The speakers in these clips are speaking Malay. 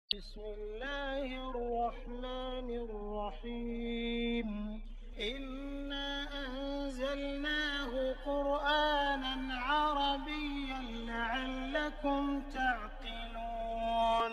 بسم الله الرحمن الرحيم إنا أنزلناه قرآنا عربيا لعلكم تعقلون.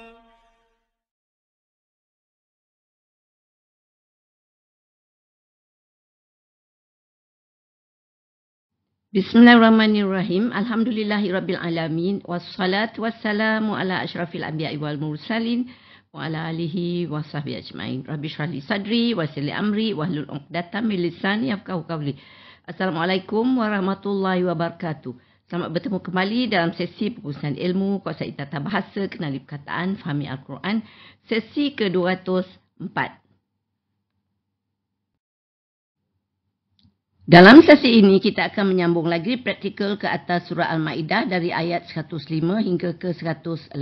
Bismillahirrahmanirrahim. Alhamdulillahirabbil alamin wassalatu wassalamu ala asyrafil anbiya'i wal mursalin wa ala alihi washabbihi ajmain. Rabbi shrah li sadri wa yassir li amri wahlul 'uqdatam min lisani yafqahu qawli. Assalamualaikum warahmatullahi wabarakatuh. Selamat bertemu kembali dalam sesi perkongsian ilmu, kuasai tata bahasa, kenali perkataan, fahami Al-Quran, sesi ke-204. Dalam sesi ini, kita akan menyambung lagi praktikal ke atas surah Al-Ma'idah dari ayat 105 hingga ke 108.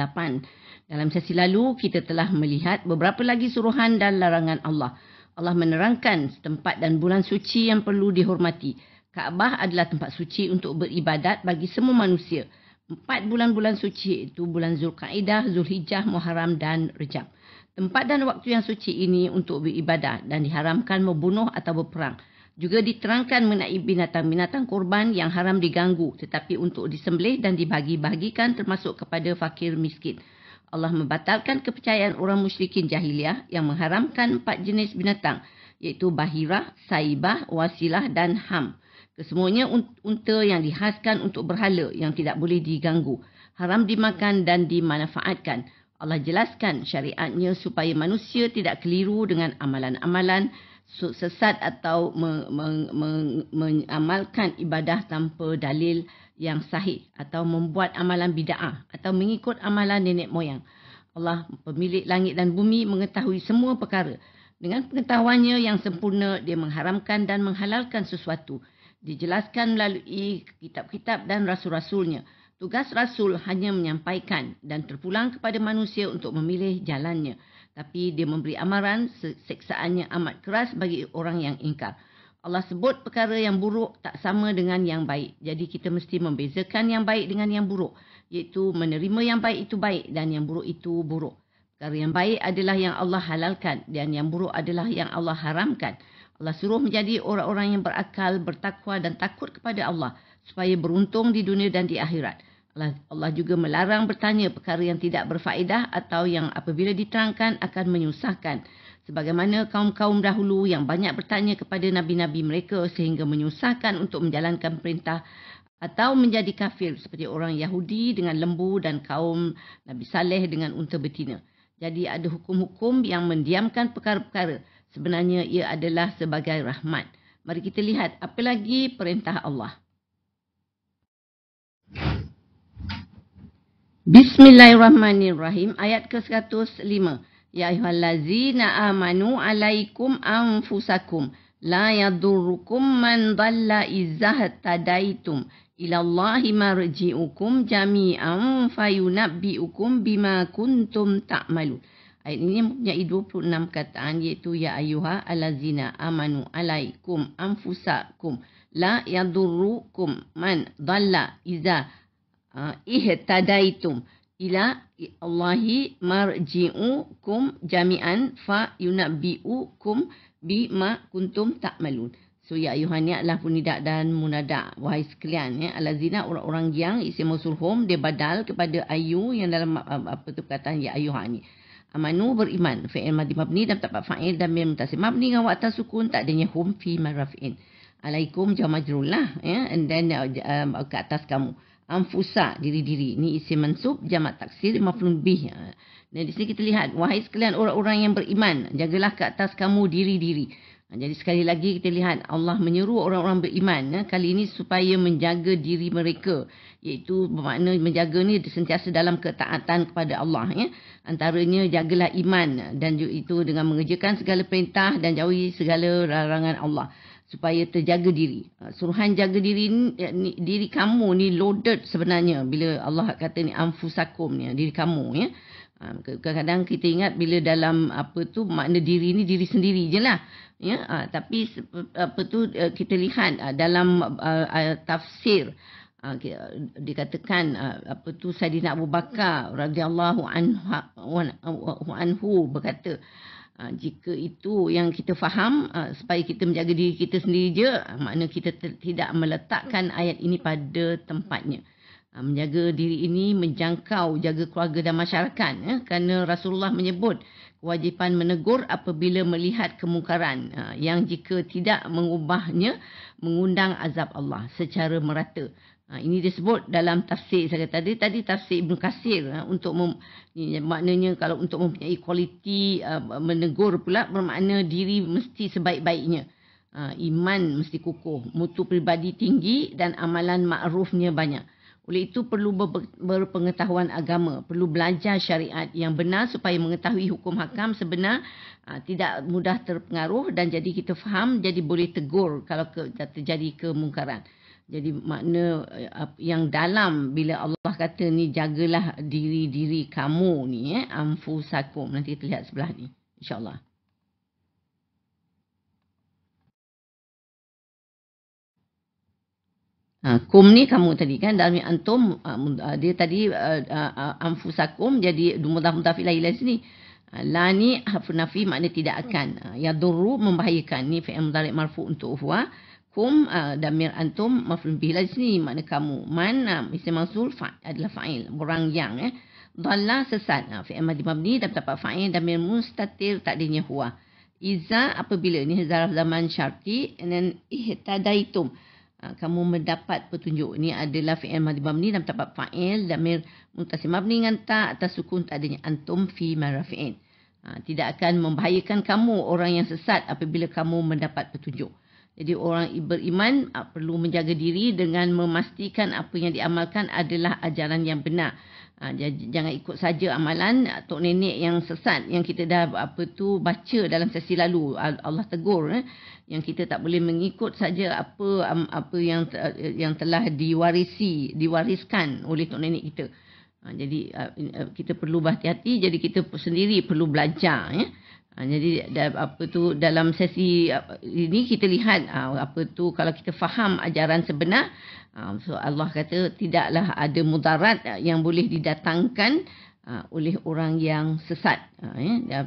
Dalam sesi lalu, kita telah melihat beberapa lagi suruhan dan larangan Allah. Allah menerangkan tempat dan bulan suci yang perlu dihormati. Kaabah adalah tempat suci untuk beribadat bagi semua manusia. 4 bulan-bulan suci iaitu bulan Zulkaidah, Zulhijjah, Muharram dan Rejab. Tempat dan waktu yang suci ini untuk beribadah dan diharamkan membunuh atau berperang. Juga diterangkan mengenai binatang-binatang korban yang haram diganggu tetapi untuk disembelih dan dibagi-bagikan termasuk kepada fakir miskin. Allah membatalkan kepercayaan orang musyrikin jahiliah yang mengharamkan 4 jenis binatang iaitu bahirah, saibah, wasilah dan ham. Kesemuanya unta yang dihaskan untuk berhala yang tidak boleh diganggu. Haram dimakan dan dimanfaatkan. Allah jelaskan syariatnya supaya manusia tidak keliru dengan amalan-amalan sesat atau mengamalkan ibadah tanpa dalil yang sahih atau membuat amalan bid'ah atau mengikut amalan nenek moyang. Allah pemilik langit dan bumi mengetahui semua perkara. Dengan pengetahuannya yang sempurna, dia mengharamkan dan menghalalkan sesuatu. Dijelaskan melalui kitab-kitab dan rasul-rasulnya. Tugas rasul hanya menyampaikan dan terpulang kepada manusia untuk memilih jalannya. Tapi dia memberi amaran, seksaannya amat keras bagi orang yang ingkar. Allah sebut perkara yang buruk tak sama dengan yang baik. Jadi kita mesti membezakan yang baik dengan yang buruk. Iaitu menerima yang baik itu baik dan yang buruk itu buruk. Perkara yang baik adalah yang Allah halalkan dan yang buruk adalah yang Allah haramkan. Allah suruh menjadi orang-orang yang berakal, bertakwa dan takut kepada Allah supaya beruntung di dunia dan di akhirat. Allah juga melarang bertanya perkara yang tidak berfaedah atau yang apabila diterangkan akan menyusahkan. Sebagaimana kaum-kaum dahulu yang banyak bertanya kepada nabi-nabi mereka sehingga menyusahkan untuk menjalankan perintah atau menjadi kafir seperti orang Yahudi dengan lembu dan kaum Nabi Saleh dengan unta betina. Jadi ada hukum-hukum yang mendiamkan perkara-perkara. Sebenarnya ia adalah sebagai rahmat. Mari kita lihat apa lagi perintah Allah. Bismillahirrahmanirrahim. Ayat ke-105. Ya ayyuhallazina amanu alaikum anfusakum la yadurrukum man dhalla izah tadaitum ilallahi marji'ukum jami'an fayunabbi'ukum bima kuntum ta'malun. Ayat ini mempunyai 26 kataan iaitu ya ayyuhallazina amanu alaikum anfusakum la yadurrukum man dhalla izah ihtadaitum ila Allahi marji'ukum jami'an fa yunabbi'ukum bima kuntum ta'malun. So ya ayuhan ni adalah punidak dan munadak. Wahai sekalian, ya, alazina orang-orang yang isim mausul hum dia badal kepada ayu yang dalam apa tu perkataan ya ayuhan ni. Amanu beriman, fi'il madhi mabni dan tempat fa'il dan mim mutasim mabni dengan waktah sukun tak adanya hum fi marafin. Alaikum jaw majrur lah, ya, and then ke atas kamu. Anfusa, diri-diri. Ini isim mansub, jamak taksir, maf'ul bih. Dan di sini kita lihat, wahai sekalian orang-orang yang beriman, jagalah ke atas kamu diri-diri. Jadi sekali lagi kita lihat, Allah menyeru orang-orang beriman, kali ini supaya menjaga diri mereka. Iaitu bermakna menjaga ni sentiasa dalam ketaatan kepada Allah. Ya. Antaranya jagalah iman dan itu dengan mengerjakan segala perintah dan jauhi segala larangan Allah. Supaya terjaga diri. Suruhan jaga diri ni, diri kamu ni loaded sebenarnya. Bila Allah kata ni anfusakum ni, diri kamu. Ya. Kadang-kadang kita ingat bila dalam apa tu makna diri ni diri sendiri je lah. Ya. Tapi apa tu kita lihat dalam tafsir dikatakan Saidina Abu Bakar radhiyallahu anhu berkata, jika itu yang kita faham, supaya kita menjaga diri kita sendiri je, makna kita tidak meletakkan ayat ini pada tempatnya. Menjaga diri ini menjangkau, jaga keluarga dan masyarakat. Kerana Rasulullah menyebut kewajipan menegur apabila melihat kemungkaran yang jika tidak mengubahnya mengundang azab Allah secara merata. Ini disebut dalam tafsir saya kata tadi tafsir Ibn Katsir maknanya kalau untuk mempunyai kualiti menegur pula bermakna diri mesti sebaik-baiknya. Iman mesti kukuh, mutu peribadi tinggi dan amalan ma'rufnya banyak. Oleh itu perlu berpengetahuan agama, perlu belajar syariat yang benar supaya mengetahui hukum hakam sebenar, tidak mudah terpengaruh dan jadi kita faham, jadi boleh tegur kalau terjadi kemungkaran. Jadi makna yang dalam bila Allah kata ni jagalah diri-diri kamu ni anfusakum. Nanti kita lihat sebelah ni insya-Allah. Kum ni kamu tadi kan, dalam antum dia tadi anfusakum jadi mudhaf ilaih sini. La ni harfu nafi makna tidak akan. Yadurru membahayakan, ni fi'il mudhari' marfu' untuk huwa. Kum damir antum maf'ul bih di sini makna kamu. Man isim mausul adalah fa'il, orang yang dhalla sesat. Fi'il madhi mabni dan tempat fa'il damir mustatir takdirnya huwa. Iza apabila ni zarf zaman syarti dan ihtadaitum kamu mendapat petunjuk. Ini adalah fi'il madhi mabni dan tempat fa'il damir muttasil mabni dengan ta atas sukun takdirnya antum fi marafi'in. Tidak akan membahayakan kamu orang yang sesat apabila kamu mendapat petunjuk. Jadi orang beriman perlu menjaga diri dengan memastikan apa yang diamalkan adalah ajaran yang benar. Jangan ikut saja amalan tok nenek yang sesat yang kita dah baca dalam sesi lalu. Allah tegur yang kita tak boleh mengikut saja apa yang telah diwariskan oleh tok nenek kita. Jadi kita perlu berhati-hati, jadi kita sendiri perlu belajar Jadi dalam sesi ini kita lihat kalau kita faham ajaran sebenar, so Allah kata tidaklah ada mudarat yang boleh didatangkan oleh orang yang sesat.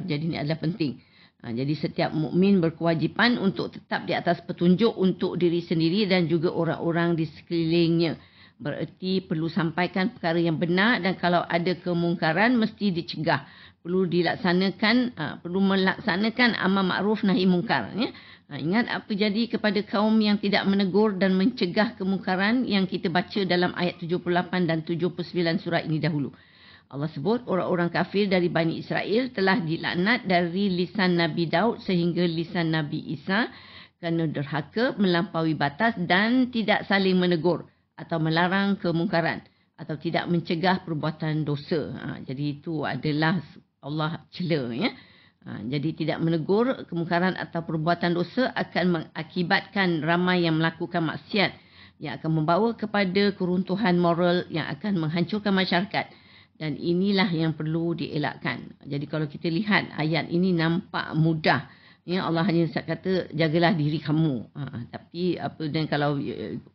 Jadi ini adalah penting. Jadi setiap mukmin berkewajipan untuk tetap di atas petunjuk untuk diri sendiri dan juga orang-orang di sekelilingnya. Bererti perlu sampaikan perkara yang benar dan kalau ada kemungkaran mesti dicegah. Perlu melaksanakan amar makruf nahi mungkar. Ingat apa jadi kepada kaum yang tidak menegur dan mencegah kemungkaran yang kita baca dalam ayat 78 dan 79 surah ini dahulu. Allah sebut orang-orang kafir dari Bani Israel telah dilaknat dari lisan Nabi Daud sehingga lisan Nabi Isa kerana derhaka, melampaui batas dan tidak saling menegur atau melarang kemungkaran atau tidak mencegah perbuatan dosa. Jadi itu adalah Allah cela. Jadi tidak menegur kemungkaran atau perbuatan dosa akan mengakibatkan ramai yang melakukan maksiat yang akan membawa kepada keruntuhan moral yang akan menghancurkan masyarakat. Dan inilah yang perlu dielakkan. Jadi kalau kita lihat ayat ini nampak mudah. Allah hanya kata jagalah diri kamu. Tapi dan kalau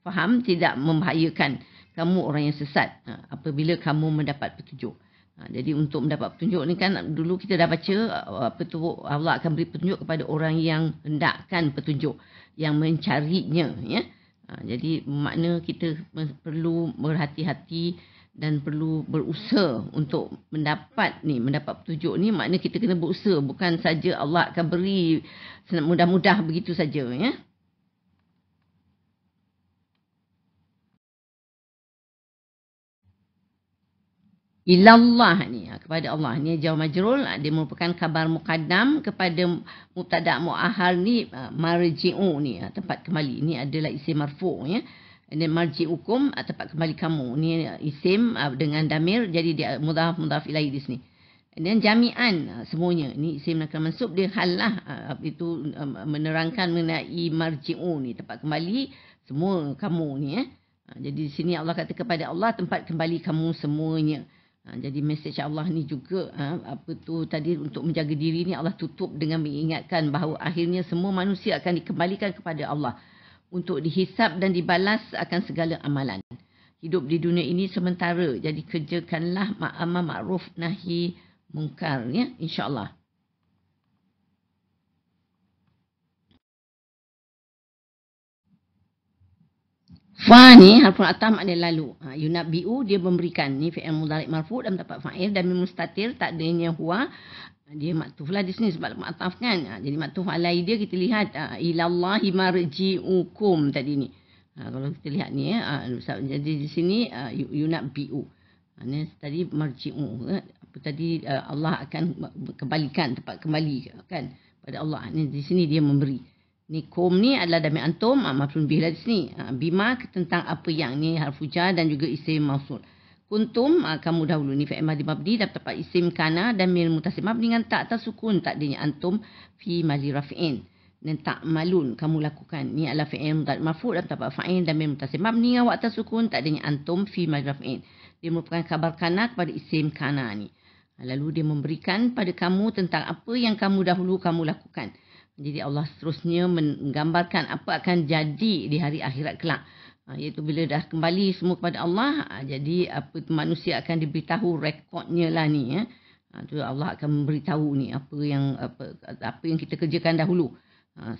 faham tidak membahayakan kamu orang yang sesat apabila kamu mendapat petunjuk. Jadi untuk mendapat petunjuk ni kan dulu kita dah baca Allah akan beri petunjuk kepada orang yang hendakkan petunjuk, yang mencarinya. Jadi makna kita perlu berhati-hati dan perlu berusaha untuk mendapat petunjuk ni. Makna kita kena berusaha, bukan saja Allah akan beri mudah-mudah begitu saja. Ilallah ni kepada Allah ni jawab majrul, dia merupakan khabar muqaddam kepada mubtada muahhar ni marji'u ni tempat kembali. Ini adalah isim marfu' dan marji'ukum tempat kembali kamu. Ni isim dengan damir jadi dia mudhaf ilaih di sini. Dan jami'an semuanya. Ni isim nakal mansub, dia halah itu menerangkan mengenai marji'u ni tempat kembali semua kamu ni. Jadi di sini Allah kata kepada Allah tempat kembali kamu semuanya. Jadi mesej Allah ni juga tadi untuk menjaga diri ni Allah tutup dengan mengingatkan bahawa akhirnya semua manusia akan dikembalikan kepada Allah untuk dihisap dan dibalas akan segala amalan. hidup di dunia ini sementara. Jadi kerjakanlah amar ma'ruf nahi mungkar, ya, insya-Allah. Fa ni harful atah makna lalu. Yunabbi'u dia memberikan. Ni fi'il mudhari' marfu' dalam tempat fa'il dan mim mustatir tak adanya huwa. Dia maktuf lah di sini sebab maktuf kan. Jadi maktuf alai dia kita lihat ilallahi marji'ukum tadi ni. Kalau kita lihat ni jadi di sini yunabbi'u. Ni tadi marji'u. Apa tadi Allah akan kembalikan, tempat kembali kan pada Allah. Ni di sini dia memberi. Ni kum ni adalah damir antum, maf'ul bih lah di sini. Bima tentang apa yang ni harfu jar dan juga isim mausul. Kuntum kamu dahulu ni fi'il madhi mabni dalam tempat isim kana dan mil mutasim mabni dengan tak tasukun tak adanya antum fi mali raf'in. Dan ta'malun kamu lakukan. Ni adalah fi'il mudhari' marfu' dalam tempat fa'il dan mil mutasim mabni dengan wa tasukun tak adanya antum fi mali raf'in. Dia merupakan khabar kana kepada isim kana ni. Lalu dia memberikan pada kamu tentang apa yang kamu dahulu kamu lakukan. Jadi Allah seterusnya menggambarkan apa akan jadi di hari akhirat kelak. Iaitu bila dah kembali semua kepada Allah, jadi apa manusia akan diberitahu rekodnya lah ni. Tu Allah akan memberitahu ni apa yang kita kerjakan dahulu.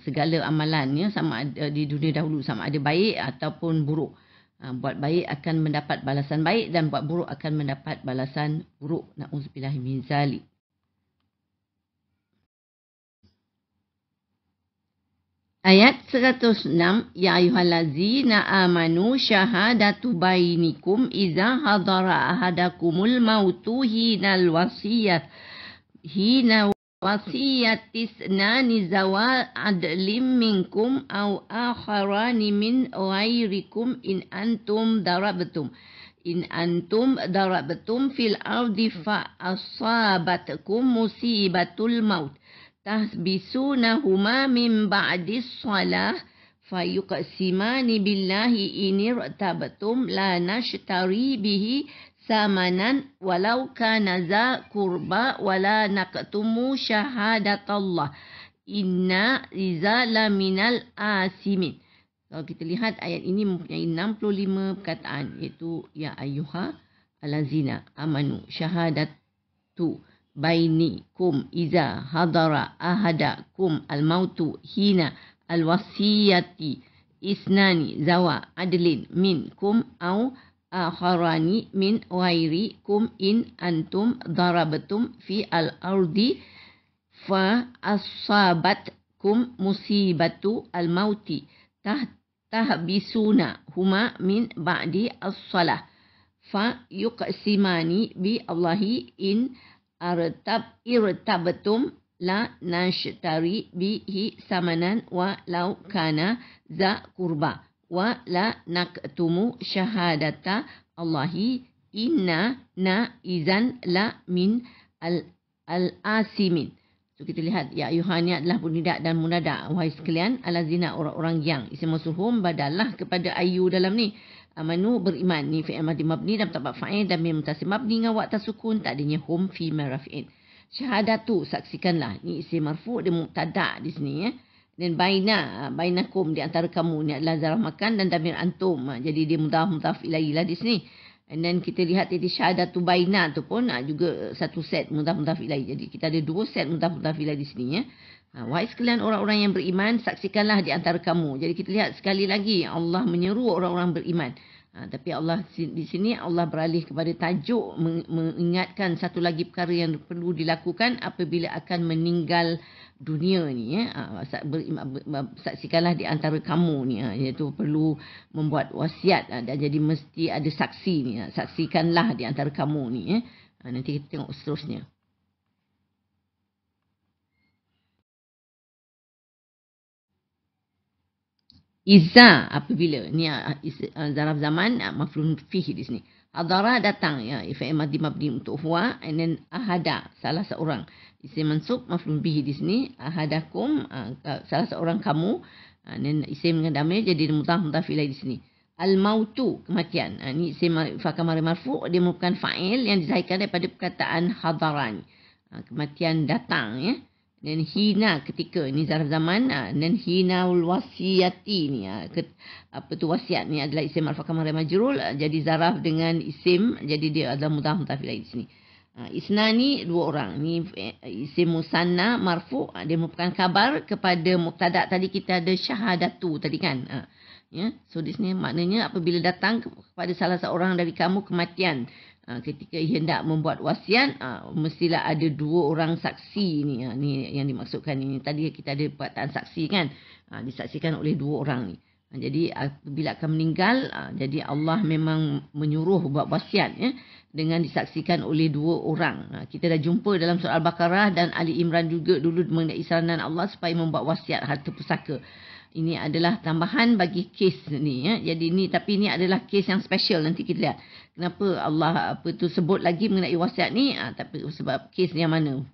Segala amalannya sama ada di dunia dahulu, sama ada baik ataupun buruk. Buat baik akan mendapat balasan baik dan buat buruk akan mendapat balasan buruk. Na'udzubillahi min zalik. Ayat 106, Ya ayyuhallazina amanu syahadatu bainikum iza hadara ahadakumul mautu hina wasiyatisnani zawal adlim minkum au akharani min ghairikum in antum darabtum fil ardi fa asabatkum musibatul maut tahbisunahuma min ba'dis salah fayuqsimani billahi inirtabtum la nashtari bihi samanan walau kana za qurba wala naqtumu syahadatallah inna iza laminal asimin. Kalau kita lihat ayat ini mempunyai 65 perkataan, iaitu ya ayyuha alazina amanu syahadatu bainikum iza hadara ahadakum al-mautu hina al-wasiyati isnani zawa adlin minkum au akharani min ghairikum in antum darabtum fi al-ardi fa asabatkum musibatu al-mauti tahbisuna huma min ba'di as-salah fa yuqsimani bi Allahi in irtabtum la nashtari bihi samanan wa law kana za qurba wa la naktumu syahadata Allahi inna na izan la min al-asimin. So kita lihat ya ayuhani adalah punidak dan munadak. Wahai sekalian alazina orang-orang yang isim mausul badalah kepada ayu dalam ni. Amanu beriman ni fi'il madhi mabni dalam tempat fa'il dan mim mutasim mabni dengan wa tasukun tak adanya hum fi maraf'in. Syahadatu saksikanlah ni isim marfu' dia mubtada' di sini ya. Dan bainakum di antara kamu ni adalah zarf makan dan damir antum. Jadi dia mudhaf ilaihi lah di sini. Dan kita lihat tadi syahadatu baina tu pun juga satu set mudhaf ilaihi. Jadi kita ada dua set mudhaf ilaihi di sini ya. Wahai sekalian orang-orang yang beriman, saksikanlah di antara kamu. Jadi kita lihat sekali lagi Allah menyeru orang-orang beriman. Tapi Allah di sini Allah beralih kepada tajuk mengingatkan satu lagi perkara yang perlu dilakukan apabila akan meninggal dunia ni ya. Saksikanlah di antara kamu ni iaitu perlu membuat wasiat dan jadi mesti ada saksi ni. Saksikanlah di antara kamu ni ya. Nanti kita tengok seterusnya. Iza apabila ni zaraf zaman maf'ul fihi di sini. Hadara datang ya fi'il madhi mabni untuk huwa and then ahada salah seorang. Isim mansub maf'ul bihi di sini ahadakum salah seorang kamu and then isim dengan damir jadi mudhaf ilaih di sini. Al mautu kematian. Ni isim fa'il marfu' dia merupakan fa'il yang dizahirkan daripada perkataan hadaran. Kematian datang ya. Dan hina ketika ni zarf zaman, dan hinaul wasiyati ni wasiat ni adalah isim marfu kamar majrul, jadi zaraf dengan isim, jadi dia adalah mudhaf mudhaf ilaih di sini. Isnani dua orang, ni isim musanna marfu, dia merupakan khabar kepada mubtada tadi kita ada syahadatu tadi kan. Ya, so di sini maknanya apabila datang kepada salah seorang dari kamu kematian, ketika hendak membuat wasiat, mestilah ada dua orang saksi ni. Ni yang dimaksudkan ini. Tadi kita ada perkataan saksi kan. Disaksikan oleh dua orang ni. Jadi apabila akan meninggal, jadi Allah memang menyuruh buat wasiat ya, dengan disaksikan oleh dua orang. Kita dah jumpa dalam surah Al-Baqarah dan Ali Imran juga dulu mengenai saranan Allah supaya membuat wasiat harta pusaka. Ini adalah tambahan bagi kes ni ya. Jadi ni, tapi ni adalah kes yang special, nanti kita lihat. Kenapa Allah sebut lagi mengenai wasiat ni? Tapi sebab kes yang mana?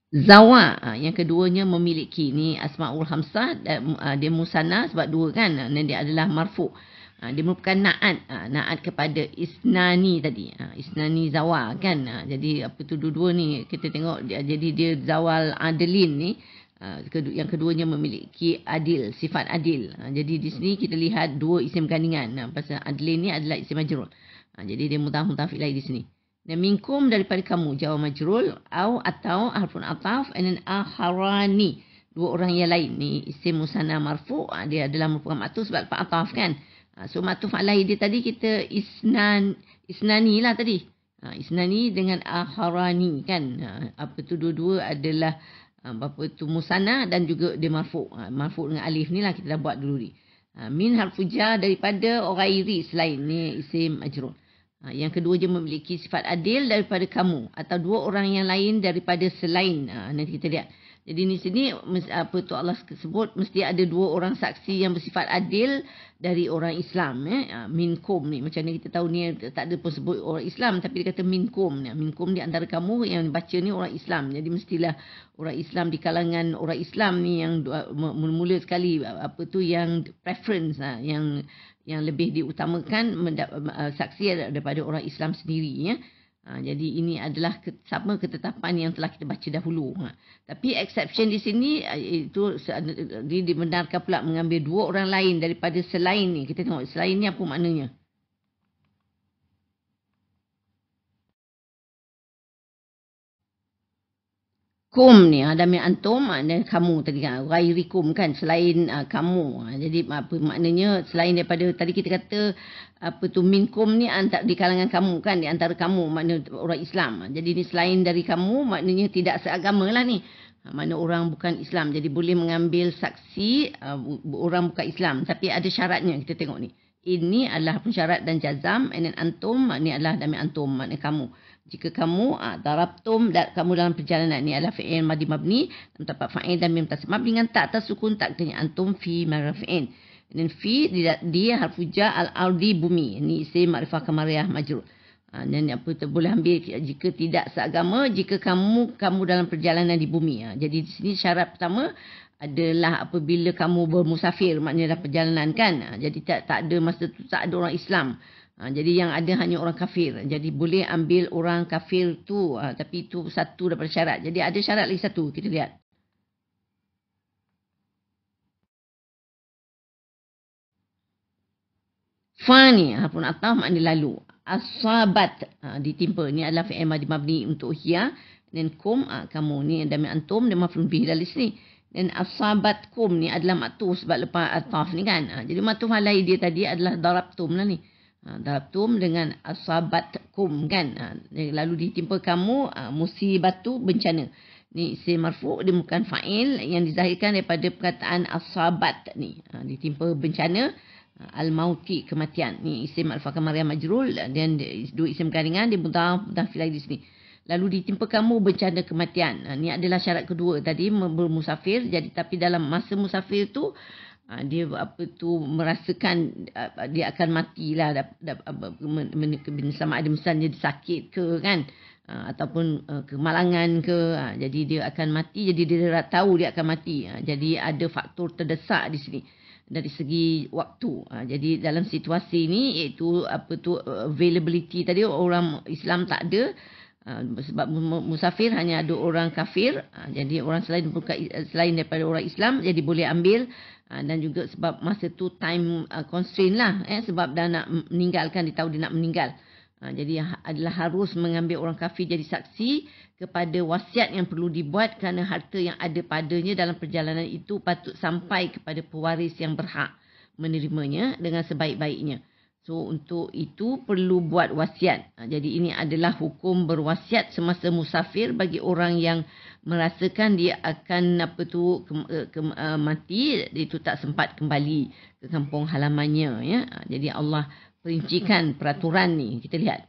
Zawa, yang keduanya memiliki, ni Asmaul Hamsah, dia musanna sebab dua kan, dan dia adalah marfu'. Dia merupakan na'at kepada isnani tadi. Isnani zawa kan. Jadi dua-dua ni kita tengok, jadi dia zawal adlin ni. Yang keduanya memiliki adil, sifat adil. Jadi di sini kita lihat dua isim gandingan. Pasal adlin ni adalah isim majrul. Jadi dia mudhaf ilaih di sini. Dan minkum daripada kamu, jawab majrul, atau harfun ataf, and then akharani, dua orang yang lain. Ni isim musanna marfu', dia adalah merupakan maktuf sebab lepas ataf kan. So maktuf alaih dia tadi kita isnani lah tadi. Isnani dengan akharani kan. Dua-dua adalah musanna dan juga dia marfu'. Marfu' dengan alif ni lah kita dah buat dulu ni. Min harfuja daripada ghairi, selain ni isim majrur. Yang kedua dia memiliki sifat adil daripada kamu, atau dua orang yang lain daripada selain. Nanti kita lihat. Jadi di sini Allah sebut mesti ada dua orang saksi yang bersifat adil dari orang Islam. Minkum ni, macam ni kita tahu ni tak ada pun sebut orang Islam, tapi dia kata minkum. Minkum di antara kamu yang baca ni orang Islam. Jadi mestilah orang Islam di kalangan orang Islam ni yang mula-mula sekali yang preference, yang lebih diutamakan saksi daripada orang Islam sendiri ya. Jadi ini adalah sama ketetapan yang telah kita baca dahulu. Tapi exception di sini itu dia dibenarkan pula mengambil dua orang lain daripada selain ni. Kita tengok selain ni apa maknanya. Kum ni ada min antum, dan kamu tadi kan, ghairikum kan, selain kamu. Jadi apa maknanya selain daripada tadi kita kata minkum ni di kalangan kamu kan, di antara kamu, makna orang Islam. Jadi ni selain dari kamu maknanya tidak seagama lah ni. Mana orang bukan Islam. Jadi boleh mengambil saksi orang bukan Islam, tapi ada syaratnya. Kita tengok ni. Ini adalah syarat dan jazam, and then antum ni adalah dami antum, makna kamu. Jika kamu darabtum, kamu dalam perjalanan, ni adalah fi'il madi mabni, tempat fa'il dan mim tasrif mabni dengan tak atas sukun, tak tanya antum fi marfi'in. Dan fi dia harfuja al-ardi bumi. Ini isim ma'rifah kamariyah majrur. Dan boleh ambil jika tidak seagama, jika kamu dalam perjalanan di bumi. Jadi di sini syarat pertama adalah apabila kamu bermusafir, maknanya dalam perjalanan kan. Jadi tak ada masa tu tak ada orang Islam. Jadi yang ada hanya orang kafir. Jadi boleh ambil orang kafir tu. Tapi itu satu daripada syarat. Jadi ada syarat lagi satu. Kita lihat. Fani. Pun ataf makna lalu. Asabat. Ditimpa. Ini adalah fi'il madi mabni untuk hiya. Dan kum. Kamu ni dami antum. Dan maf'ul bihi dari sini. Dan asabat kum ni adalah maktuf sebab lepas ataf ni kan. Jadi maktuf alai dia tadi adalah darabtum lah ni. Darabtum dengan asabatkum kan. Lalu ditimpa kamu musibatu, bencana. Ni isim marfu', dia bukan fa'il yang dizahirkan daripada perkataan asabat ni. Ditimpa bencana, al-mauti, kematian. Ni isim alfa kamariyah majrul, dan dua isim garingan dia mudhaf ilaih di sini. Lalu ditimpa kamu bencana kematian. Ni adalah syarat kedua tadi, bermusafir. Jadi tapi dalam masa musafir tu dia merasakan dia akan matilah, sama ada misalnya dia sakit ke kan, ataupun kemalangan ke, jadi dia akan mati. Jadi dia dah tahu dia akan mati. Jadi ada faktor terdesak di sini. dari segi waktu. Jadi dalam situasi ini iaitu availability tadi orang Islam tak ada, sebab musafir hanya ada orang kafir, jadi orang selain daripada orang Islam jadi boleh ambil, dan juga sebab masa tu time constraint lah, sebab dah nak meninggalkan, dia tahu dia nak meninggal. Jadi adalah harus mengambil orang kafir jadi saksi kepada wasiat yang perlu dibuat, kerana harta yang ada padanya dalam perjalanan itu patut sampai kepada pewaris yang berhak menerimanya dengan sebaik-baiknya. So untuk itu perlu buat wasiat. Jadi ini adalah hukum berwasiat semasa musafir bagi orang yang merasakan dia akan mati, itu tak sempat kembali ke kampung halamannya, ya. Jadi Allah perincikan peraturan ni, kita lihat.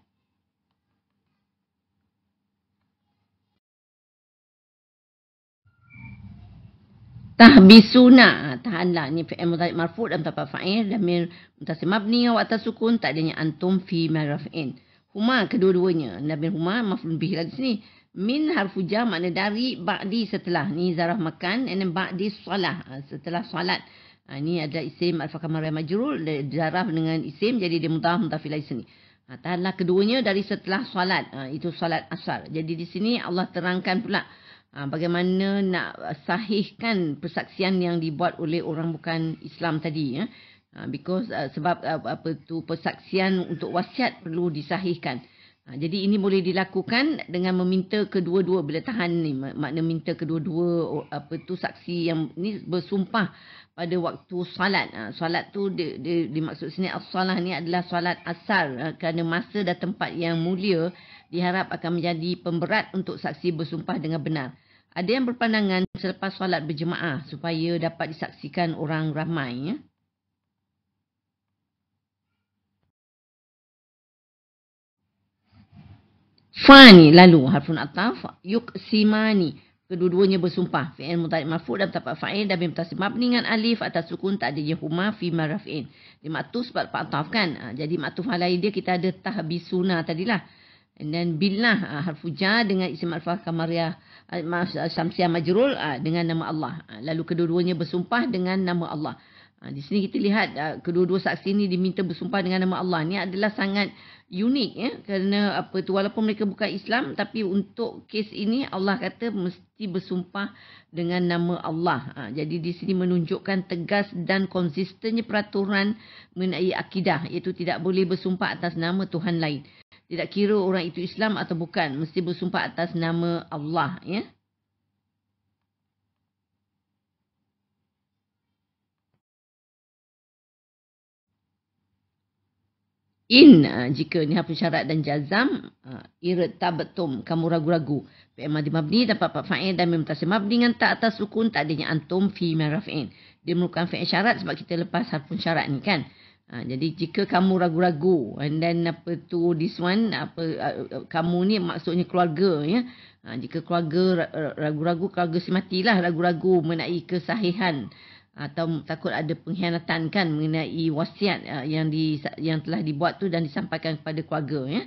Tahbisuna, tahanlah. Ni fi'il mudhari' marfu' dan tempat fa'il, damir mutasil mabni wa atas sukun, tak adanya antum fi maraf'in. Huma kedua-duanya. Damir huma maf'ul bihi di sini. Min harfu jar, makna dari, ba'di setelah. Ni zarah makan, and then ba'di salah, setelah salat. Ini ada isim al-fakar marah majrul, zarah dengan isim, jadi dia mudhaf mudhafil ilaih sini. Tahanlah keduanya dari setelah salat. Itu salat asar. Jadi di sini Allah terangkan pula bagaimana nak sahihkan persaksian yang dibuat oleh orang bukan Islam tadi, ya. Because sebab persaksian untuk wasiat perlu disahihkan. Jadi ini boleh dilakukan dengan meminta kedua-dua, bila tahan ni makna minta kedua-dua saksi yang ni bersumpah pada waktu salat. Salat tu dimaksud sini as-salah ni adalah salat asar, kerana masa dan tempat yang mulia diharap akan menjadi pemberat untuk saksi bersumpah dengan benar. Ada yang berpandangan selepas solat berjemaah supaya dapat disaksikan orang ramai, ya. Fani lalu harfun ataf, yuqsimani, kedua-duanya bersumpah. Fi'il mudhari' marfu' dan tempat fa'il dan mutasil mabni dengan alif atas sukun, tak ada huma fi maraf'in. Dia maktuf sebab ataf kan. Jadi maktuf alai dia kita ada tahbisuna tadilah. And then billah harfu jar dengan isim al-fa'il kamariyah syamsiah majrul dengan nama Allah. Lalu kedua-duanya bersumpah dengan nama Allah. Di sini kita lihat kedua-dua saksi ini diminta bersumpah dengan nama Allah. Ini adalah sangat unik, ya, kerana walaupun mereka bukan Islam, tapi untuk kes ini Allah kata mesti bersumpah dengan nama Allah. Jadi di sini menunjukkan tegas dan konsistennya peraturan mengenai akidah, iaitu tidak boleh bersumpah atas nama Tuhan lain. Tidak kira orang itu Islam atau bukan, mesti bersumpah atas nama Allah, ya. Jika ni harfu syarat dan jazam, irtabtum, kamu ragu-ragu. Fi'il madhi mabni dapat fa'il dan mim mutasil mabni dengan tak atas sukun, tak adanya antum fi maraf'in. Dia merupakan fi'il syarat sebab kita lepas harfu syarat ni kan. Jadi jika kamu ragu-ragu, and then this one, kamu ni maksudnya keluarga, ya. Jika keluarga ragu-ragu, keluarga si matilah ragu-ragu mengenai kesahihan atau takut ada pengkhianatan kan mengenai wasiat yang telah dibuat tu dan disampaikan kepada keluarga, ya.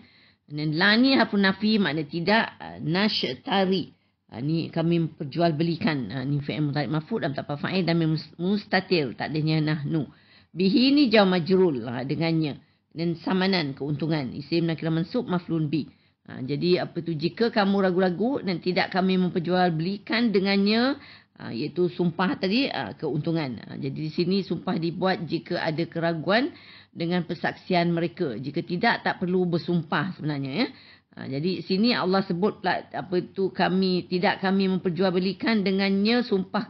Dan la ni harfu nafi, makna tidak, nashtari, ni kami perjualbelikan, ni fi'il mudhari' marfu' dan tak apa fa'il dan mustatir, tak adanya nahnu. Bihi ni jawab majrul dengannya, dan samanan, keuntungan, isim nakirah mansub maf'ulun bi. Jadi jika kamu ragu-ragu dan tidak kami memperjualbelikan dengannya, iaitu sumpah tadi, keuntungan. Jadi di sini sumpah dibuat jika ada keraguan dengan persaksian mereka. Jika tidak, tak perlu bersumpah sebenarnya, ya. Jadi sini Allah sebut kami memperjualbelikan dengannya sumpah,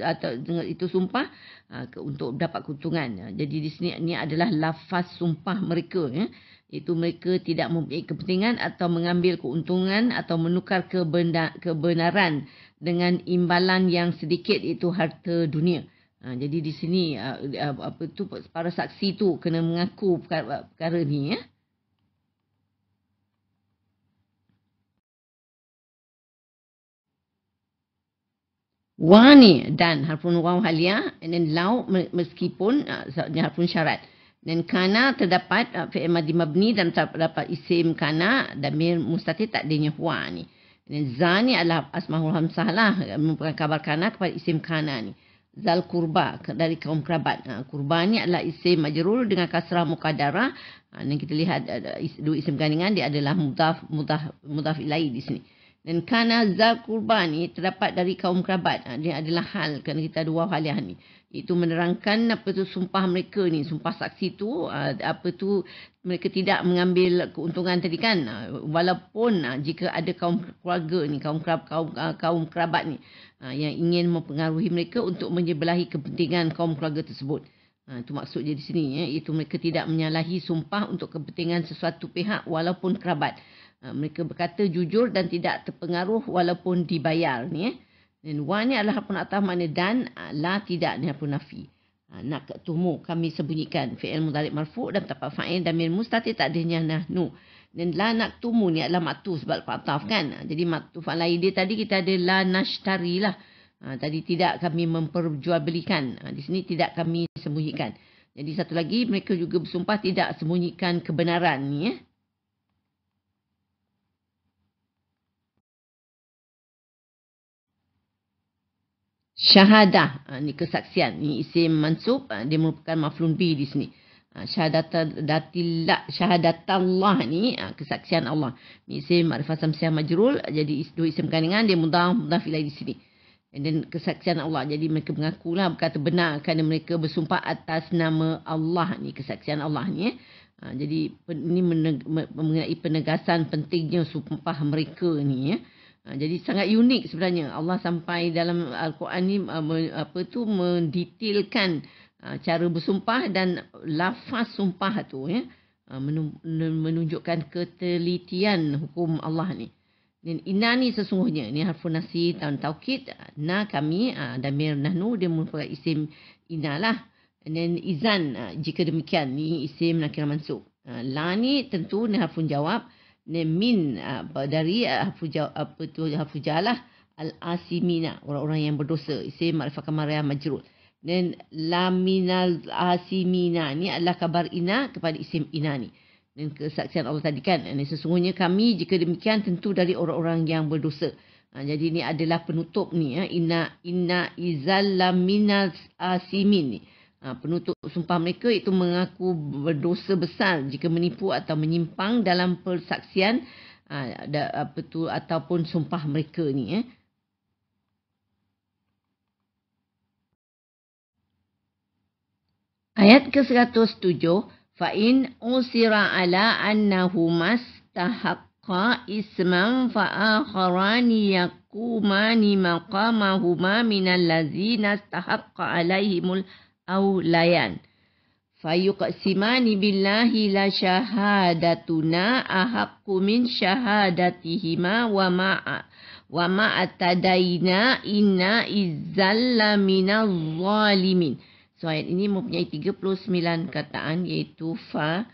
atau itu sumpah untuk dapat keuntungan. Jadi di sini ini adalah lafaz sumpah mereka, ya. Itu mereka tidak mempunyai kepentingan atau mengambil keuntungan atau menukar kebenaran dengan imbalan yang sedikit, iaitu harta dunia. Jadi di sini para saksi tu kena mengaku perkara ni, ya. Wani dan harfun waw haliyah, and then lau meskipun harfun syarat. Dan kana terdapat fi'il madhi mabni dan terdapat isim kana damir mustatir, tak adanya huwa ni. Dan za ni adalah asmaul hamzah lah, merupakan khabar kana kepada isim kana ni. zal kurba, dari kaum kerabat. Kurba ni adalah isim majrur dengan kasrah muqaddarah. Dan kita lihat dua isim gandingan, dia adalah mudhaf ilaih di sini. Dan kana zal kurba ni terdapat dari kaum kerabat. Dia adalah hal, kerana kita ada waw haliah ni. Itu menerangkan sumpah mereka ni, sumpah saksi tu, mereka tidak mengambil keuntungan tadi kan. Walaupun jika ada kaum keluarga ni, kaum kerabat ni yang ingin mempengaruhi mereka untuk menyebelahi kepentingan kaum keluarga tersebut. Itu maksudnya di sini, iaitu mereka tidak menyalahi sumpah untuk kepentingan sesuatu pihak walaupun kerabat. Mereka berkata jujur dan tidak terpengaruh walaupun dibayar ni. Dan wa ni adalah harfun ataf, makna dan, la tidak ni harfun nafi. Naktumu, kami sembunyikan. Fi'il mudhari' marfu' dan tempat fa'il damir mustatir tak adanya nahnu. Dan la naktumu ni adalah maktuf sebab ataf kan. Jadi maktuf alai dia tadi kita ada la nashtari lah. Tadi tidak kami memperjualbelikan. Di sini tidak kami sembunyikan. Jadi satu lagi, mereka juga bersumpah tidak sembunyikan kebenaran ni. Syahadah, ni kesaksian. Ni isim mansub, dia merupakan maf'ulun bi di sini. Syahadatallah ni kesaksian Allah. Ni isim ma'rifah samsiah majrul, jadi dua isim gandingan, dia mudhaf ilaih di sini. Dan kesaksian Allah, jadi mereka mengakulah, berkata benar kerana mereka bersumpah atas nama Allah ni, kesaksian Allah ni. Jadi ini mengenai penegasan pentingnya sumpah mereka ni. Jadi sangat unik sebenarnya. Allah sampai dalam Al-Quran ni mendetailkan cara bersumpah dan lafaz sumpah tu menunjukkan ketelitian hukum Allah ni. Dan inna ni sesungguhnya ni harfun nasi dan taukid. Na kami, damir nahnu dia merupakan isim inna lah. Dan izan jika demikian ni isim nakirah mansub. La ni tentu ni harfun jawab. Min dari harfu jalah al-asimina, orang-orang yang berdosa, isim ma'rifah kamariyah majrur. Dan laminal asimina ni adalah kabar ina kepada isim ina ni. Dan kesaksian Allah tadi kan, sesungguhnya kami jika demikian tentu dari orang-orang yang berdosa. Jadi ni adalah penutup ni, inna izal laminal asimin ni. Penutup sumpah mereka itu mengaku berdosa besar jika menipu atau menyimpang dalam persaksian ataupun sumpah mereka ni. Ayat ke-107, fa'in usira ala annahu mastahaqqa isman fa'akharani yakumani maqamahuma minal lazina istahaqqa alaihimul awlayan fayuqsimani billahi la syahadatuna ahaqqu min syahadatihima wa ma'atadaina inna izzalla minaz zalimin. So ayat ini mempunyai 39 kataan, iaitu fa,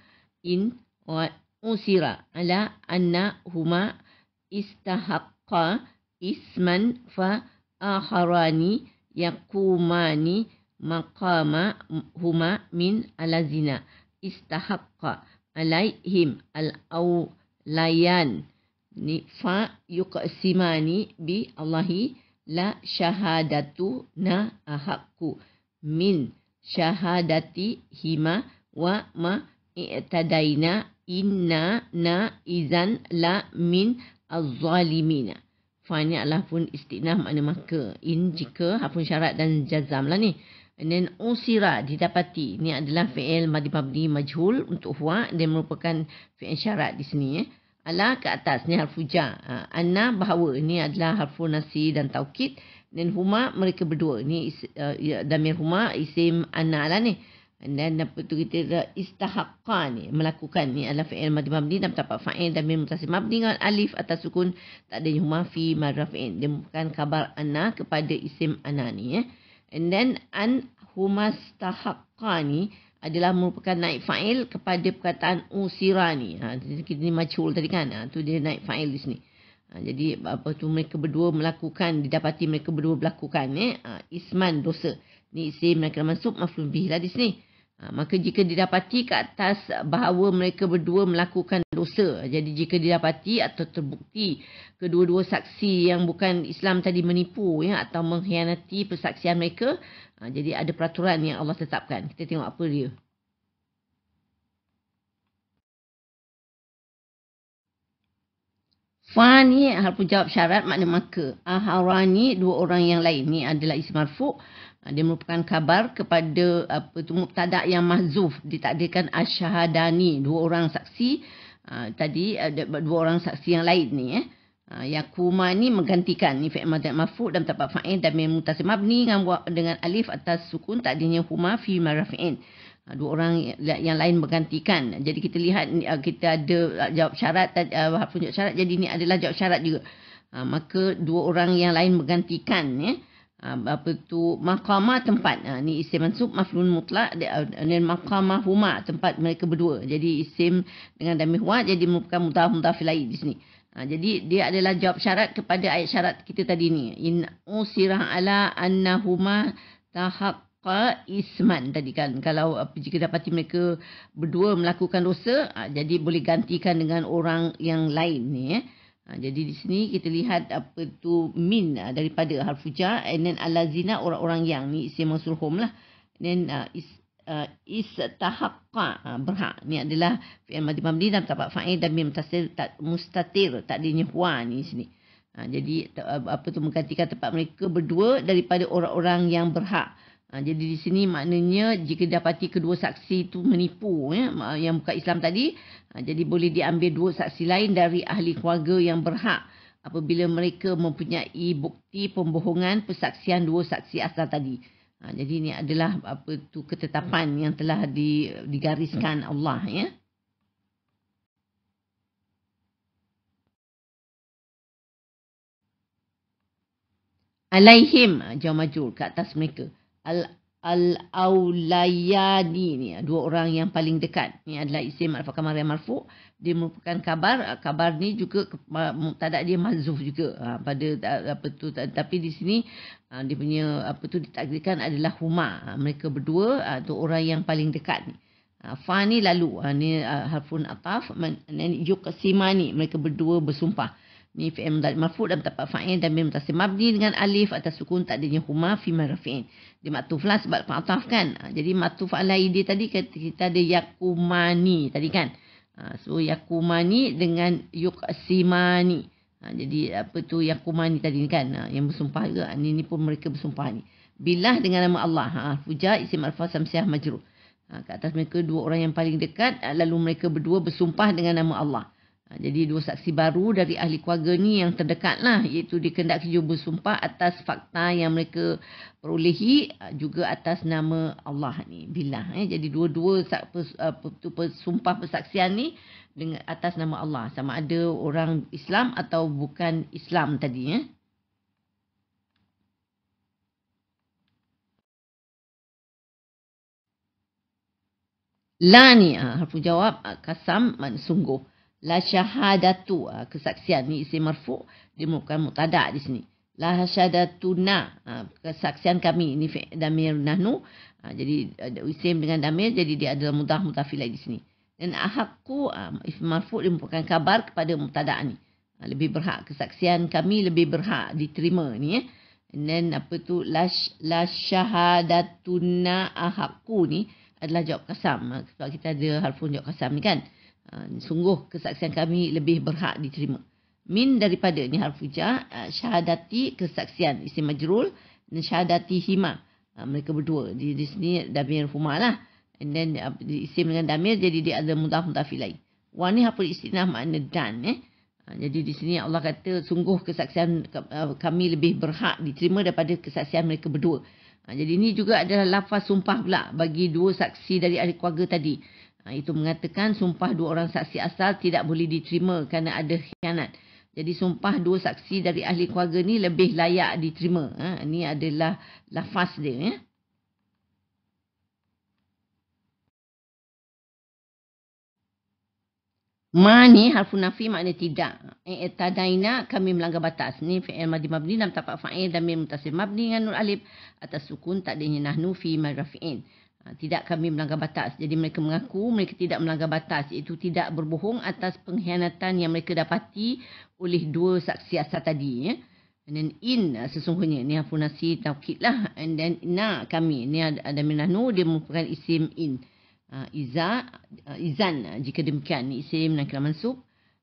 in, wa usira ala anna huma istahaqqa isman fa akharani yakumani maqama huma min alazina istahaqqa alaihim al-awlayan. Ni fa yuqsimani bi Allahi la syahadatu na ahaqqu min syahadati hima wa ma i'tadaina inna na izan la min az-zalimina. Fa ni adalah pun istinaf, makna maka. In jika harfun syarat dan jazam lah ni. And then usira didapati. Ini adalah fi'il madhi mabni majhul untuk huwa. Dia merupakan fi'il syarat di sini. Ala ke atas. Ni harfu ja. Anna bahawa. Ini adalah harfu nasi dan taukid. Dan huma mereka berdua. Ini damir huma isim anna lah ni. And then apa tu kita istahaqqa ni. Melakukan ni adalah fi'il madhi mabni dan terdapat fa'il damir mutasil mabni dengan alif atas sukun. Tak ada huma fi marrafi'in. Dia merupakan kabar anna kepada isim anna ni. And then an humastahaqqa ni adalah merupakan naib fa'il kepada perkataan usira ni. Kita ni majhul tadi kan. Tu dia naib fa'il di sini. Jadi apa tu mereka berdua melakukan, didapati mereka berdua melakukan isman dosa. Ni isim nakirah mansub maf'ul bih lah di sini. Maka jika didapati ke atas bahawa mereka berdua melakukan dosa. Jadi jika didapati atau terbukti kedua-dua saksi yang bukan Islam tadi menipu atau mengkhianati persaksian mereka, jadi ada peraturan yang Allah tetapkan. Kita tengok apa dia. Fa ni harfu jawab syarat makna maka. Aharani dua orang yang lain. Ni adalah isim marfu'. Dia merupakan khabar kepada mubtada' yang mahzuf. Ditakdirkan asyhadani. Dua orang saksi. Tadi ada dua orang saksi yang lain ni. Yakuma ni menggantikan. Ni fi'il madhi marfu' dan tempat fa'il dan muttasil mabni dengan alif atas sukun takdirnya huma fi marfi'in. Dua orang yang lain menggantikan. Jadi kita lihat kita ada jawab syarat, harfu jawab syarat. Jadi ini adalah jawab syarat juga. Maka dua orang yang lain menggantikan. Maqamah tempat. Ni isim mansub maf'ul mutlaq dan maqamah huma tempat mereka berdua. Jadi isim dengan damir huwa jadi merupakan mudhaf ilaih di sini. Jadi dia adalah jawab syarat kepada ayat syarat kita tadi ni. In usirah ala annahuma isman tadi kan. Kalau jika dapati mereka berdua melakukan dosa, jadi boleh gantikan dengan orang yang lain ni. Jadi di sini kita lihat apa tu min daripada harfu jar, and then alazina orang-orang yang ni isim mausul hum lah. Then istahaqqa berhak. Ni adalah fi'il madhi mabni dan tempat fa'il dan mim mustatir takdirnya huwa ni sini. Jadi apa tu menggantikan tempat mereka berdua daripada orang-orang yang berhak. Jadi di sini maknanya jika dapati kedua saksi itu menipu yang bukan Islam tadi, jadi boleh diambil dua saksi lain dari ahli keluarga yang berhak apabila mereka mempunyai bukti pembohongan persaksian dua saksi asal tadi. Jadi ini adalah apa tu ketetapan yang telah digariskan Allah ya. Alaihim jawab majrur ke atas mereka. Al-awlayani ni dua orang yang paling dekat. Ni adalah isim alfa kamar yang marfu'. Dia merupakan kabar. Kabar ni juga mubtada' dia mahzuf juga. Pada apa tu tapi di sini dia punya apa tu ditakdirkan adalah huma. Mereka berdua tu orang yang paling dekat ni. Fa ni lalu. Ni harfun ataf. Yuqsimani mereka berdua bersumpah. Ni fi'il mudhari' marfu' dan tempat fa'il dan mim muttasil mabni dengan alif atas sukun takdirnya huma fi marfi'in. Dia maktuf lah sebab ataf kan. Jadi maktuf alai dia tadi kita ada yakumani tadi kan. So yakumani dengan yuqsimani. Jadi apa tu yakumani tadi kan yang bersumpah juga. Ni pun mereka bersumpah ni. Billah dengan nama Allah. Fuja isim alfa samsiah majrur. Ke atas mereka dua orang yang paling dekat lalu mereka berdua bersumpah dengan nama Allah. Jadi dua saksi baru dari ahli keluarga ni yang terdekat lah. Iaitu dikehendaki juga bersumpah atas fakta yang mereka perolehi. Juga atas nama Allah ni. Billah. Jadi dua-dua sumpah persaksian ni dengan atas nama Allah. Sama ada orang Islam atau bukan Islam tadi. La ni harfu jawab kasam sungguh. La syahadatu kesaksian ni isim marfu' dia merupakan mubtada' di sini. La syahadatuna kesaksian kami ni damir nahnu. Jadi isim dengan damir jadi dia adalah mudhaf ilaih di sini. Dan ahaqqu isim marfu' dia merupakan kabar kepada mubtada' ni. Lebih berhak kesaksian kami lebih berhak diterima ni And then apa tu la syahadatuna ahaqqu ni adalah jawab kasam. Sebab kita ada harfun jawab kasam ni kan. Sungguh kesaksian kami lebih berhak diterima. Min daripada ni harfu jar, syahadati kesaksian isim majrul dan syahadati hima. Mereka berdua. Di sini damir huma lah. And then isim dengan damir jadi dia ada mudhaf ilaih. Wa ni harfu istinah makna dan Jadi di sini Allah kata sungguh kesaksian kami lebih berhak diterima daripada kesaksian mereka berdua. Jadi ini juga adalah lafaz sumpah pula bagi dua saksi dari ahli keluarga tadi. Itu mengatakan sumpah dua orang saksi asal tidak boleh diterima kerana ada khianat. Jadi sumpah dua saksi dari ahli keluarga ni lebih layak diterima. Ini adalah lafaz dia. Ma ni harfu nafi makna tidak. Tadaina kami melanggar batas. Ni fi'il madhi mabni dalam tapak fa'il dan mim muttasil mabni dengan nun alif atas sukun takdirnya nahnu fi marfi'in. Tidak kami melanggar batas. Jadi mereka mengaku mereka tidak melanggar batas, iaitu tidak berbohong atas pengkhianatan yang mereka dapati oleh dua saksi asal tadi. Ya. And then sesungguhnya ni harfu nasi taukid lah. And then kami ni ada minahnu, dia merupakan isim in. Izan jika demikian ni isim nakirah mansub.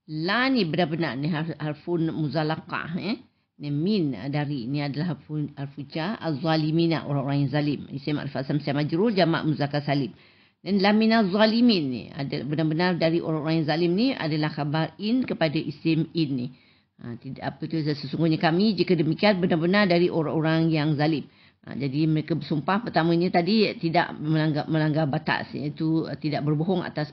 La ni benar-benar ni harfun muzalaqah. Ni min dari ni adalah harfu jar, az-zalimina orang-orang yang zalim. Isim ma'rifah samsiah majrur jamak muzakkar salim. Dan lamina zalimin ni ada benar-benar dari orang-orang yang zalim ni adalah khabar in kepada isim in ni. Tidak sesungguhnya kami jika demikian benar-benar dari orang-orang yang zalim. Jadi mereka bersumpah pertamanya tadi tidak melanggar batas, iaitu tidak berbohong atas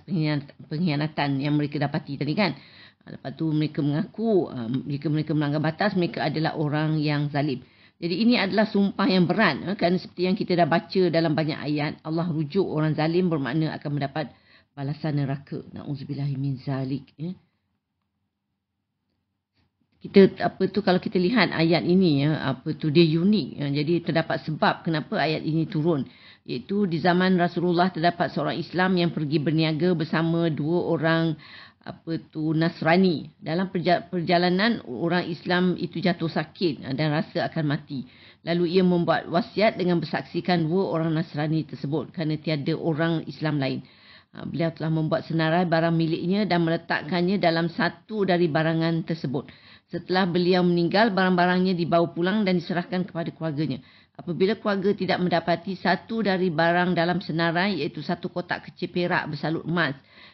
pengkhianatan yang mereka dapati tadi kan. Lepas tu mereka mengaku jika mereka melanggar batas mereka adalah orang yang zalim. Jadi ini adalah sumpah yang berat kerana seperti yang kita dah baca dalam banyak ayat, Allah rujuk orang zalim bermakna akan mendapat balasan neraka. Na'udzubillahi min zalik. Kalau kita lihat ayat ini dia unik. Jadi terdapat sebab kenapa ayat ini turun. Iaitu di zaman Rasulullah terdapat seorang Islam yang pergi berniaga bersama dua orang Nasrani. Dalam perjalanan orang Islam itu jatuh sakit dan rasa akan mati. Lalu ia membuat wasiat dengan bersaksikan dua orang Nasrani tersebut kerana tiada orang Islam lain. Beliau telah membuat senarai barang miliknya dan meletakkannya dalam satu dari barangan tersebut. Setelah beliau meninggal, barang-barangnya dibawa pulang dan diserahkan kepada keluarganya. Apabila keluarga tidak mendapati satu dari barang dalam senarai, iaitu satu kotak kecil perak bersalut emas,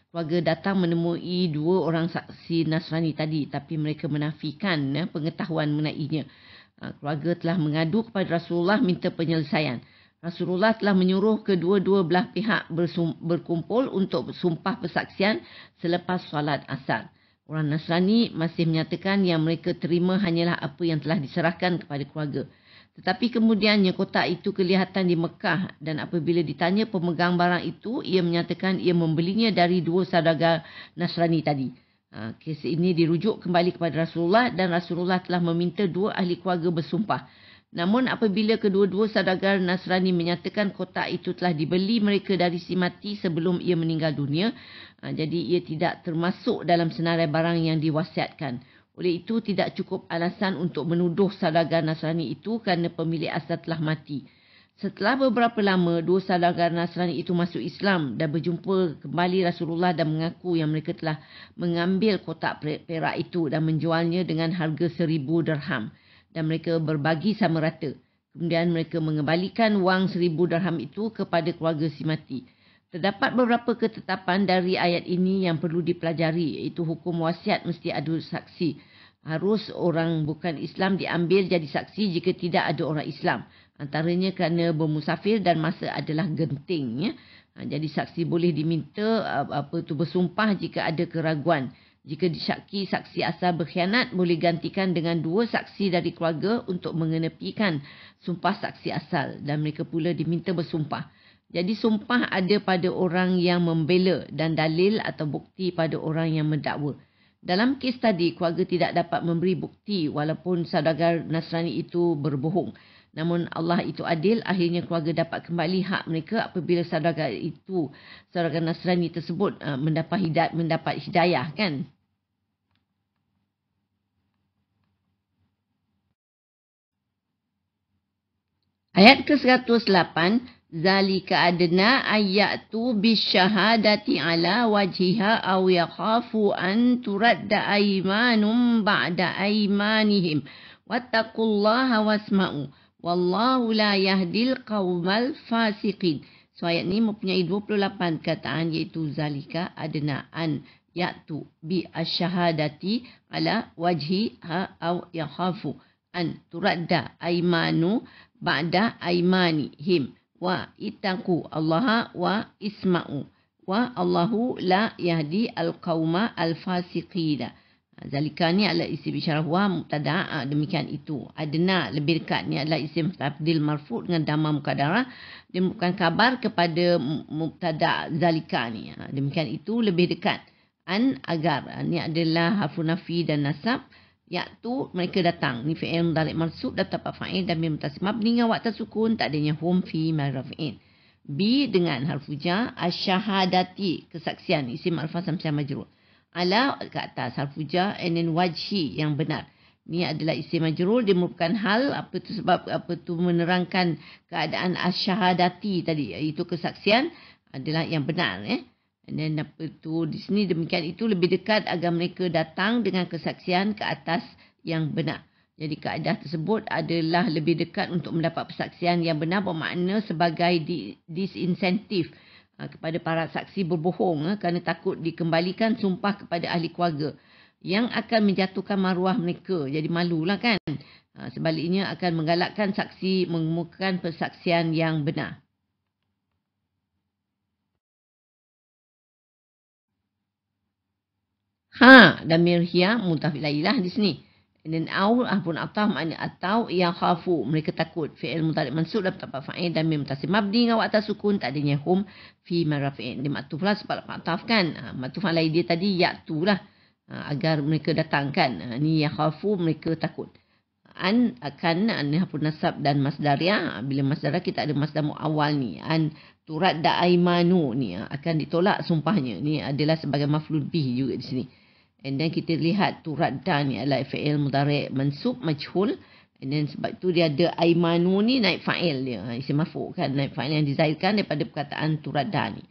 keluarga datang menemui dua orang saksi Nasrani tadi, tapi mereka menafikan pengetahuan mengenainya. Keluarga telah mengadu kepada Rasulullah minta penyelesaian. Rasulullah telah menyuruh kedua-dua belah pihak berkumpul untuk sumpah persaksian selepas solat asar. Orang Nasrani masih menyatakan yang mereka terima hanyalah apa yang telah diserahkan kepada keluarga. Tetapi kemudiannya kotak itu kelihatan di Mekah dan apabila ditanya pemegang barang itu, ia menyatakan ia membelinya dari dua saudagar Nasrani tadi. Kes ini dirujuk kembali kepada Rasulullah dan Rasulullah telah meminta dua ahli keluarga bersumpah. Namun apabila kedua-dua saudagar Nasrani menyatakan kotak itu telah dibeli mereka dari si mati sebelum ia meninggal dunia, jadi ia tidak termasuk dalam senarai barang yang diwasiatkan. Oleh itu tidak cukup alasan untuk menuduh saudagar Nasrani itu kerana pemilik asal telah mati. Setelah beberapa lama, dua saudagar Nasrani itu masuk Islam dan berjumpa kembali Rasulullah dan mengaku yang mereka telah mengambil kotak perak itu dan menjualnya dengan harga 1,000 dirham. Dan mereka berbagi sama rata. Kemudian mereka mengembalikan wang 1,000 dirham itu kepada keluarga si mati. Terdapat beberapa ketetapan dari ayat ini yang perlu dipelajari, iaitu hukum wasiat mesti ada saksi. Harus orang bukan Islam diambil jadi saksi jika tidak ada orang Islam. Antaranya kerana bermusafir dan masa adalah genting. Ya. Jadi saksi boleh diminta bersumpah jika ada keraguan. Jika disyaki saksi asal berkhianat, boleh gantikan dengan dua saksi dari keluarga untuk mengenepikan sumpah saksi asal. Dan mereka pula diminta bersumpah. Jadi sumpah ada pada orang yang membela dan dalil atau bukti pada orang yang mendakwa. Dalam kes tadi, keluarga tidak dapat memberi bukti walaupun saudagar Nasrani itu berbohong. Namun Allah itu adil, akhirnya keluarga dapat kembali hak mereka apabila saudagar Nasrani tersebut mendapat hidayah kan. Ayat ke-108, zalika adna ayyatu bisyahadati ala wajhiha aw yakhafu an turadda aymanum ba'da aymanihim wattaqullaha wasma'u. Wallahu la yahdil qawmal fasiqin. So ayat ni mempunyai 28 kataan iaitu zalika adna an ya'tu bi asyhadati ala wajhi ha aw yakhafu an turadda aymanu ba'da aymanihim wa ittaqu allaha wa isma'u wa Allahu la yahdi al-qauma al-fasiqina. Zalika ni adalah isim isyarah wa mubtada', demikian itu. Adna lebih dekat ni adalah isim tafdil marfu' dengan dhamma muqaddarah. Dia bukan kabar kepada mubtada' zalika ni. Demikian itu lebih dekat. An agar ni adalah harfu nafi dan nasab. Yaitu mereka datang. Ni fi'il mudhari' mansub dan tapak fa'il dan mim mutasim mabni dengan waw tasukun tak adanya hum fi marfu'in. B dengan harfu jar, asyahadati, kesaksian, isim ma'rifah samsiah majrur. Ala ke atas harfu jar, and then wajhi, yang benar. Ini adalah isim majrur, dia merupakan hal, apa tu sebab apa tu menerangkan keadaan asyahadati tadi, iaitu kesaksian adalah yang benar. And then apa tu di sini demikian itu lebih dekat agar mereka datang dengan kesaksian ke atas yang benar. Jadi kaedah tersebut adalah lebih dekat untuk mendapat persaksian yang benar, bermakna sebagai disinsentif kepada para saksi berbohong kerana takut dikembalikan sumpah kepada ahli keluarga yang akan menjatuhkan maruah mereka. Jadi malulah kan. Sebaliknya akan menggalakkan saksi mengemukakan persaksian yang benar. Damir hiya mudhaf ilaihi di sini. Dan au pun atau makna atau yang khafu, mereka takut. Fi'il mudhari' mansub dalam tempat fa'il dan mim mutasim mabni dengan waktu sukun, tak adanya hum fi marrafi'in. Dia maktuf lah sebab ataf kan. Maktuf alai dia tadi ya'tu lah, agar mereka datang kan. Ni yang khafu, mereka takut. An akan ni pun nasab dan masdariyah. Bila masdariyah kita ada masdar muawwal ni. An turadda aimanu ni akan ditolak sumpahnya. Ni adalah sebagai maf'ul bih juga di sini. And then kita lihat turadda ni adalah fi'il mudhari' mansub majhul. And then sebab tu dia ada aimanu ni naib fa'il dia. Isim marfu' kan, naib fa'il yang dizahirkan daripada perkataan turadda ni.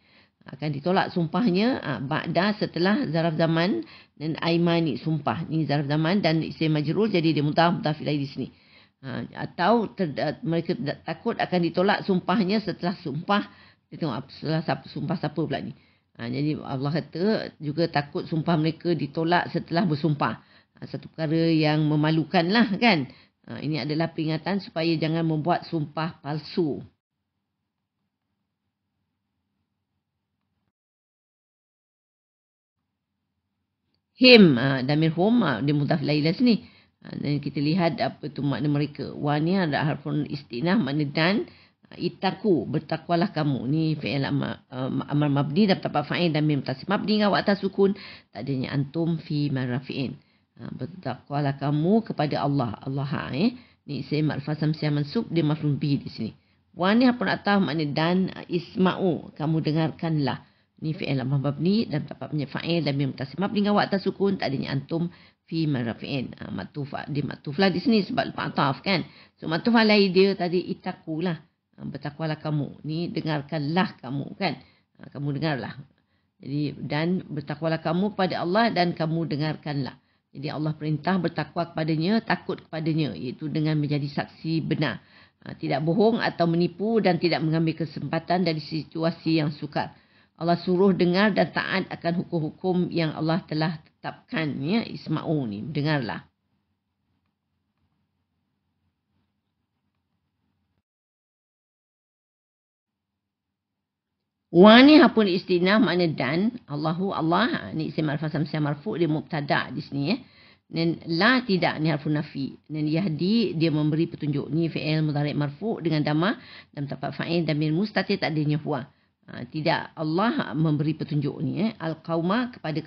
Akan ditolak sumpahnya ba'da setelah zaraf zaman dan aimani sumpah. Ni zaraf zaman dan isim majrur, jadi dia mudhaf ilaihi di sini. Atau mereka takut akan ditolak sumpahnya setelah sumpah. Kita tengok setelah sumpah siapa pula ni. Jadi Allah kata juga takut sumpah mereka ditolak setelah bersumpah. Satu perkara yang memalukan lah kan. Ini adalah peringatan supaya jangan membuat sumpah palsu. Him, damir hum, dia mudhaf ilaihi lah sini. Dan kita lihat apa tu makna mereka. Wa ni ada harfun istinah, makna dan. Itaku, bertakwalah kamu. Ni fi'il amar mabni dalam tempat fa'il dan mim mutasim mabni dengan waktu sukun, tak adanya antum fi marrafi'in. Bertakwalah kamu kepada Allah. Allah ni isim ma'rifah samsiah mansub, dia maf'ul bihi di sini. Wa ni pun ataf makna dan, isma'u, kamu dengarkanlah. Ni fi'il amar mabni dalam tempat fa'il dan mim mutasim mabni dengan waktu sukun, tak adanya antum fi marrafi'in. Maktuf dia maktuf lah di sini sebab lepas ataf kan. So maktuf alai dia tadi itaku lah. Bertakwalah kamu. Ni dengarkanlah kamu kan. Kamu dengarlah. Jadi dan bertakwalah kamu kepada Allah dan kamu dengarkanlah. Jadi Allah perintah bertakwa kepadanya, takut kepadanya, iaitu dengan menjadi saksi benar. Tidak bohong atau menipu dan tidak mengambil kesempatan dari situasi yang sukar. Allah suruh dengar dan taat akan hukum-hukum yang Allah telah tetapkan. Ya, isma'u ni, dengarlah. Wa ni hapun istinah makna dan. Allahu Allah. Ni isim ma'rifah samsiah marfu', dia mubtada' di sini. Dan la tidak, ni harfun nafi. Dan yahdi, dia memberi petunjuk. Ni fi'il mudhari' marfu' dengan damah dalam tempat fa'il dan min mustatir, tak adanya huwa. Tidak, Allah memberi petunjuk ni. Al-qawma, kepada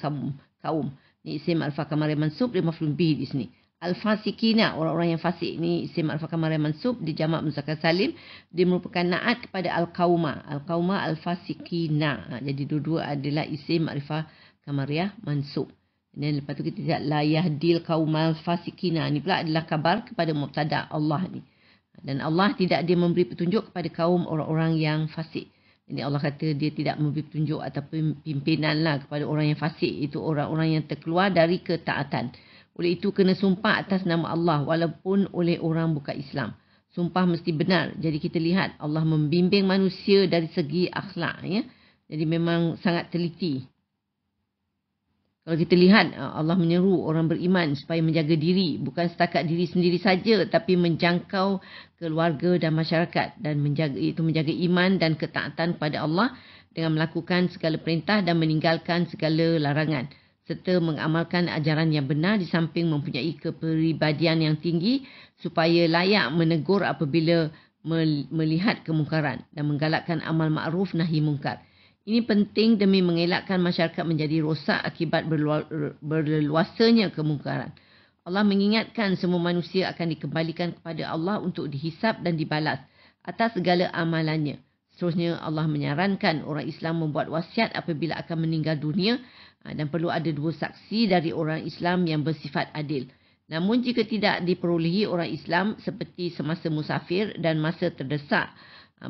kaum. Ni isim ma'rifah kamari mansub, dia maf'ul bihi di sini. Al-fasikina, orang-orang yang fasik. Ni isim ma'rifah kamari mansub, di jamak muzakkar salim. Dia merupakan na'at kepada al-qawma. Al-qawma al-fasikina. Jadi dua-dua adalah isim ma'rifah kamariyah mansub. Dan lepas tu kita lihat la yahdil qaumal fasikina. Ni pula adalah kabar kepada mubtada Allah ni. Dan Allah tidak dia memberi petunjuk kepada kaum orang-orang yang fasik. Jadi Allah kata dia tidak memberi petunjuk ataupun pimpinan lah kepada orang yang fasik. Itu orang-orang yang terkeluar dari ketaatan. Oleh itu kena sumpah atas nama Allah walaupun oleh orang bukan Islam. Sumpah mesti benar. Jadi kita lihat Allah membimbing manusia dari segi akhlak. Ya? Jadi memang sangat teliti. Kalau kita lihat Allah menyeru orang beriman supaya menjaga diri. Bukan setakat diri sendiri saja, tapi menjangkau keluarga dan masyarakat. Dan menjaga iman dan ketaatan kepada Allah dengan melakukan segala perintah dan meninggalkan segala larangan. Serta mengamalkan ajaran yang benar di samping mempunyai kepribadian yang tinggi supaya layak menegur apabila melihat kemungkaran dan menggalakkan amal ma'ruf nahi mungkar. Ini penting demi mengelakkan masyarakat menjadi rosak akibat berleluasanya kemungkaran. Allah mengingatkan semua manusia akan dikembalikan kepada Allah untuk dihisap dan dibalas atas segala amalannya. Seterusnya Allah menyarankan orang Islam membuat wasiat apabila akan meninggal dunia dan perlu ada 2 saksi dari orang Islam yang bersifat adil. Namun jika tidak diperolehi orang Islam seperti semasa musafir dan masa terdesak,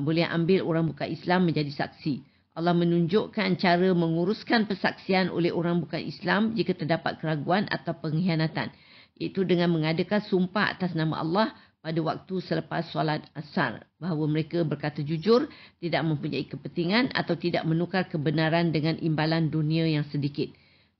boleh ambil orang bukan Islam menjadi saksi. Allah menunjukkan cara menguruskan persaksian oleh orang bukan Islam jika terdapat keraguan atau pengkhianatan, iaitu dengan mengadakan sumpah atas nama Allah pada waktu selepas solat asar, bahawa mereka berkata jujur, tidak mempunyai kepentingan atau tidak menukar kebenaran dengan imbalan dunia yang sedikit.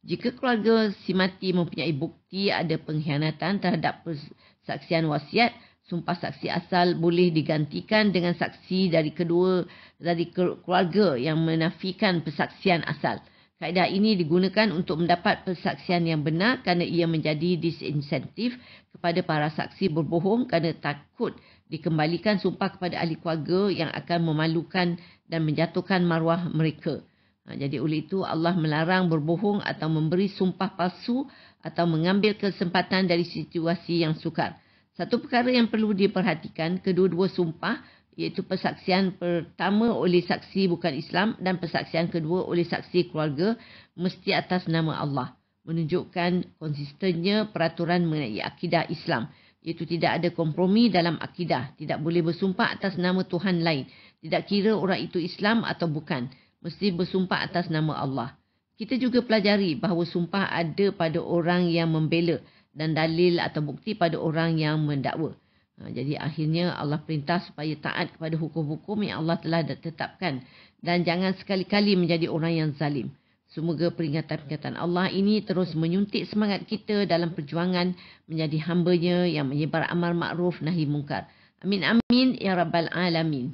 Jika keluarga si mati mempunyai bukti ada pengkhianatan terhadap persaksian wasiat, sumpah saksi asal boleh digantikan dengan saksi dari keluarga yang menafikan persaksian asal. Kaedah ini digunakan untuk mendapat persaksian yang benar kerana ia menjadi disinsentif kepada para saksi berbohong kerana takut dikembalikan sumpah kepada ahli keluarga yang akan memalukan dan menjatuhkan maruah mereka. Jadi oleh itu Allah melarang berbohong atau memberi sumpah palsu atau mengambil kesempatan dari situasi yang sukar. Satu perkara yang perlu diperhatikan, kedua-dua sumpah, iaitu persaksian pertama oleh saksi bukan Islam dan persaksian kedua oleh saksi keluarga, mesti atas nama Allah. Menunjukkan konsistennya peraturan mengenai akidah Islam, iaitu tidak ada kompromi dalam akidah. Tidak boleh bersumpah atas nama Tuhan lain. Tidak kira orang itu Islam atau bukan. Mesti bersumpah atas nama Allah. Kita juga pelajari bahawa sumpah ada pada orang yang membela dan dalil atau bukti pada orang yang mendakwa. Jadi akhirnya Allah perintah supaya taat kepada hukum-hukum yang Allah telah tetapkan dan jangan sekali-kali menjadi orang yang zalim. Semoga peringatan-peringatan Allah ini terus menyuntik semangat kita dalam perjuangan menjadi hamba-Nya yang menyebar amal makruf nahi mungkar. Amin amin ya rabbal alamin.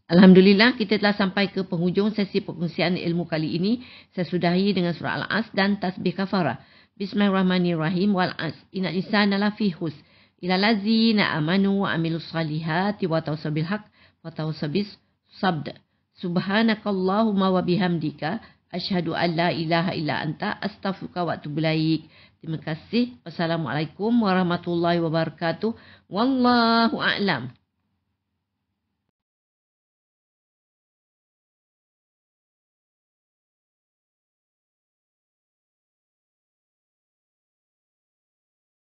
Alhamdulillah, kita telah sampai ke penghujung sesi perkongsian ilmu kali ini. Saya sudahi dengan surah Al-As dan tasbih kafarah. Bismillahirrahmanirrahim. Wal as inna insana lafi khusr illa allazina amanu wa amilus salihati wa tawassaw bil haqq wa tawassaw bis sabr. Subhanakallahumma wa bihamdika asyhadu an la ilaha illa anta astaghfiruka wa atubu ilaik. Terima kasih. Wassalamualaikum warahmatullahi wabarakatuh. Wallahu a'lam.